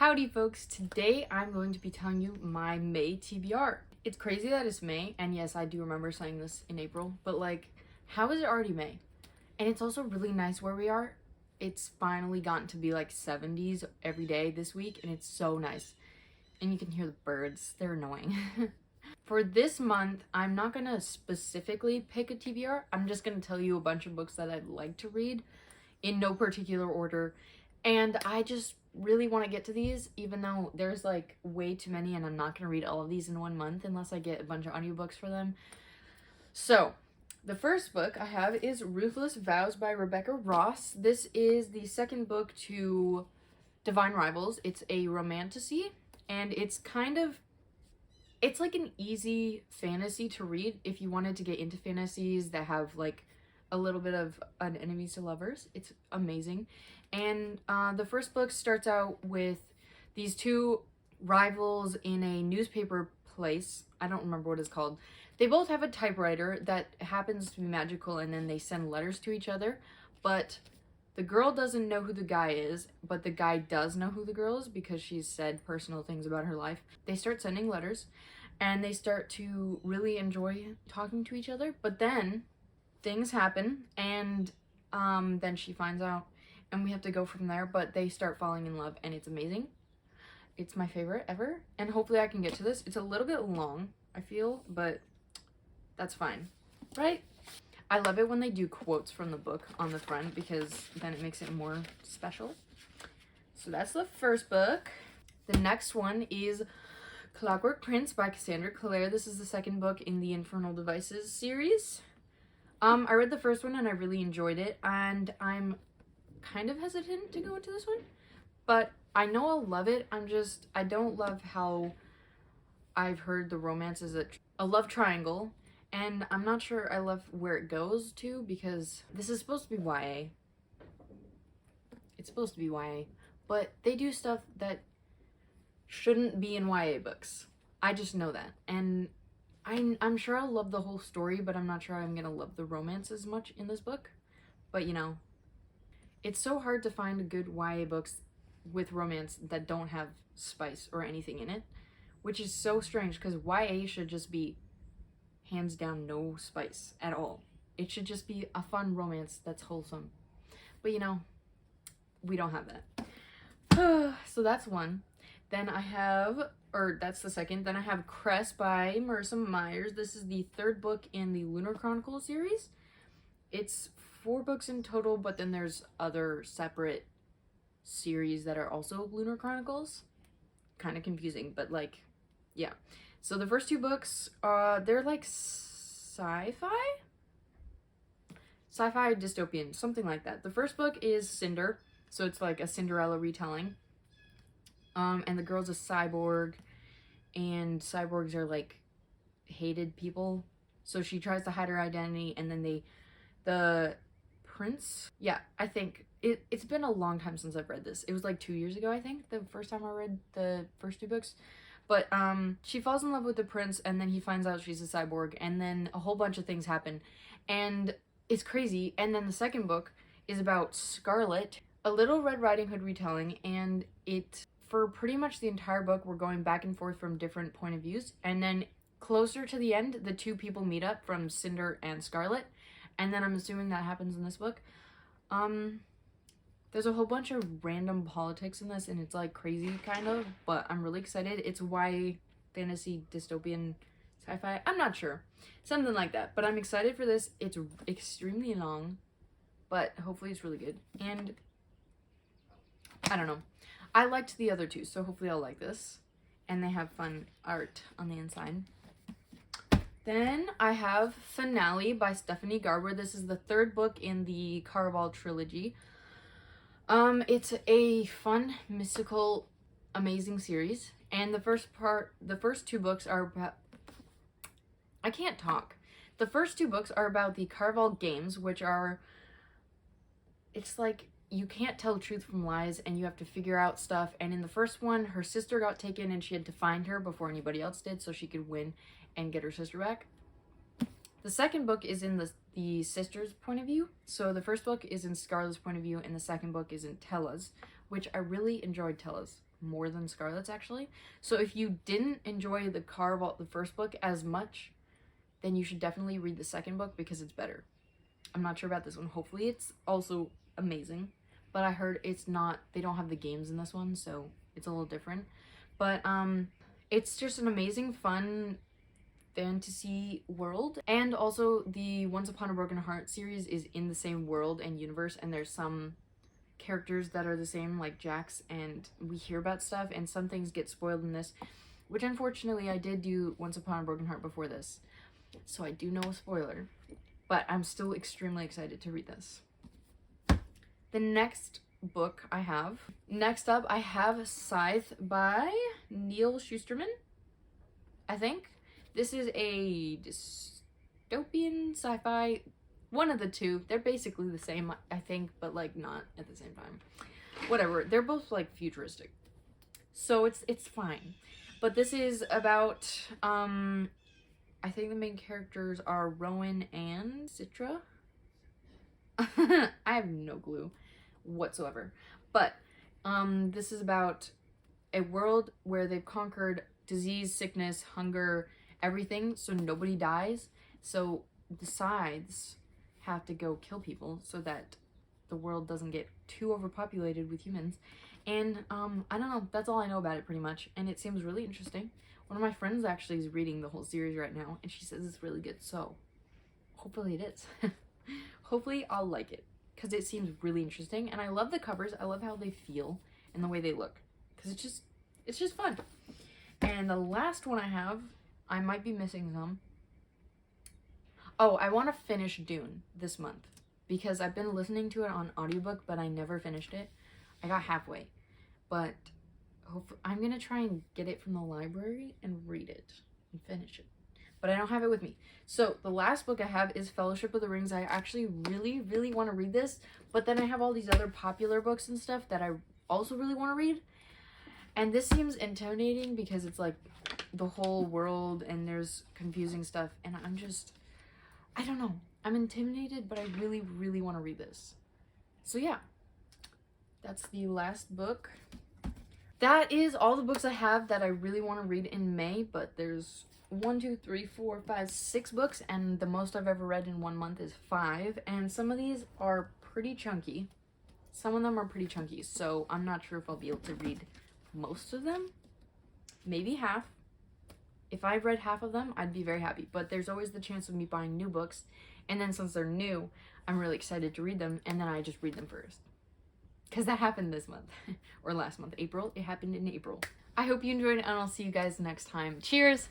Howdy folks, today I'm going to be telling you my May TBR. It's crazy that it's May, and yes, I do remember saying this in April, but like, how is it already May? And it's also really nice where we are. It's finally gotten to be like 70s every day this week, and it's so nice. And you can hear the birds, they're annoying. For this month, I'm not gonna specifically pick a TBR, I'm just gonna tell you a bunch of books that I'd like to read in no particular order. And I just really want to get to these, even though there's like way too many and I'm not going to read all of these in 1 month unless I get a bunch of audiobooks for them. So the first book I have is Ruthless Vows by Rebecca Ross. This is the second book to Divine Rivals. It's a romantasy, and it's like an easy fantasy to read if you wanted to get into fantasies that have like a little bit of an enemies to lovers. It's amazing. And the first book starts out with these two rivals in a newspaper place. I don't remember what it's called. They both have a typewriter that happens to be magical, and then they send letters to each other. But the girl doesn't know who the guy is, but the guy does know who the girl is because she's said personal things about her life. They start sending letters, and they start to really enjoy talking to each other. But then things happen, and then she finds out, and we have to go from there. But they start falling in love, and it's amazing. It's my favorite ever, and hopefully I can get to this. It's a little bit long, I feel, but that's fine, right? I love it when they do quotes from the book on the front because then it makes it more special. So that's the first book. The next one is Clockwork Prince by Cassandra Clare. This is the second book in the Infernal Devices series. I read the first one and I really enjoyed it, and I'm kind of hesitant to go into this one, but I know I'll love it. I don't love how I've heard the romance is a love triangle, and I'm not sure I love where it goes to because this is supposed to be YA. It's supposed to be YA, but they do stuff that shouldn't be in YA books. I just know that, and I'm sure I'll love the whole story, but I'm not sure I'm gonna love the romance as much in this book. But you know, it's so hard to find good YA books with romance that don't have spice or anything in it, which is so strange because YA should just be hands down no spice at all. It should just be a fun romance that's wholesome. But you know, we don't have that. So that's one. Then I have, that's the second. Then I have Cress by Marissa Myers. This is the third book in the Lunar Chronicles series. It's 4 books in total, but then there's other separate series that are also Lunar Chronicles. Kind of confusing, but like, yeah. So the first 2 books, they're like sci-fi dystopian, something like that. The first book is Cinder, so it's like a Cinderella retelling. And the girl's a cyborg, and cyborgs are like hated people. So she tries to hide her identity, and then the prince, yeah, I think it's been a long time since I've read this. It was like 2 years ago, I think, the first time I read the first 2 books. But she falls in love with the prince, and then he finds out she's a cyborg, and then a whole bunch of things happen, and it's crazy. And then the second book is about Scarlet, a Little Red Riding Hood retelling, and for pretty much the entire book, we're going back and forth from different point of views, and then closer to the end, the 2 people meet up from Cinder and Scarlet, and then I'm assuming that happens in this book. There's a whole bunch of random politics in this, and it's like crazy kind of, but I'm really excited. It's YA, fantasy, dystopian, sci-fi, I'm not sure. Something like that, but I'm excited for this. It's extremely long, but hopefully it's really good. And I don't know. I liked the other 2, so hopefully I'll like this. And they have fun art on the inside. Then I have Finale by Stephanie Garber. This is the 3rd book in the Caraval trilogy. It's a fun, mystical, amazing series. And the first 2 books are about, I can't talk. The first 2 books are about the Caraval games, which are, it's like, you can't tell truth from lies, and you have to figure out stuff. And in the first one, her sister got taken, and she had to find her before anybody else did so she could win and get her sister back. The second book is in the sister's point of view. So the first book is in Scarlett's point of view, and the second book is in Tella's, which I really enjoyed Tella's. more than Scarlet's actually. So if you didn't enjoy the the first book as much, then you should definitely read the second book because it's better. I'm not sure about this one. Hopefully it's also amazing, but I heard it's not, they don't have the games in this one, so it's a little different. But it's just an amazing, fun fantasy world. And also the Once Upon a Broken Heart series is in the same world and universe, and there's some characters that are the same, like Jax, and we hear about stuff, and some things get spoiled in this, which unfortunately I did do Once Upon a Broken Heart before this, so I do know a spoiler, but I'm still extremely excited to read this. The next book I have, next up I have Scythe by Neil Shusterman, I think. This is a dystopian sci-fi, one of the two. They're basically the same, I think, but like not at the same time. Whatever, they're both like futuristic, so it's fine. But this is about I think the main characters are Rowan and Citra. I have no clue whatsoever, but this is about a world where they've conquered disease, sickness, hunger, everything, so nobody dies. So the Scythes have to go kill people so that the world doesn't get too overpopulated with humans. And I don't know, that's all I know about it pretty much, and it seems really interesting. One of my friends actually is reading the whole series right now, and she says it's really good, so hopefully it is. Hopefully I'll like it, because it seems really interesting, and I love the covers. I love how they feel and the way they look, because it's just fun. And the last one I have, I might be missing some. Oh, I want to finish Dune this month, because I've been listening to it on audiobook, but I never finished it. I got halfway, but I'm going to try and get it from the library and read it and finish it. But I don't have it with me. So the last book I have is Fellowship of the Rings. I actually really, really want to read this, but then I have all these other popular books and stuff that I also really want to read. And this seems intimidating because it's like the whole world and there's confusing stuff, and I don't know. I'm intimidated, but I really, really want to read this. So yeah, that's the last book. That is all the books I have that I really want to read in May, but there's 1, 2, 3, 4, 5, 6 books, and the most I've ever read in 1 month is 5, and some of these are pretty chunky. Some of them are pretty chunky, so I'm not sure if I'll be able to read most of them. Maybe half. If I've read half of them, I'd be very happy, but there's always the chance of me buying new books, and then since they're new, I'm really excited to read them, and then I just read them first. Because that happened this month, or last month, April. It happened in April. I hope you enjoyed it, and I'll see you guys next time. Cheers!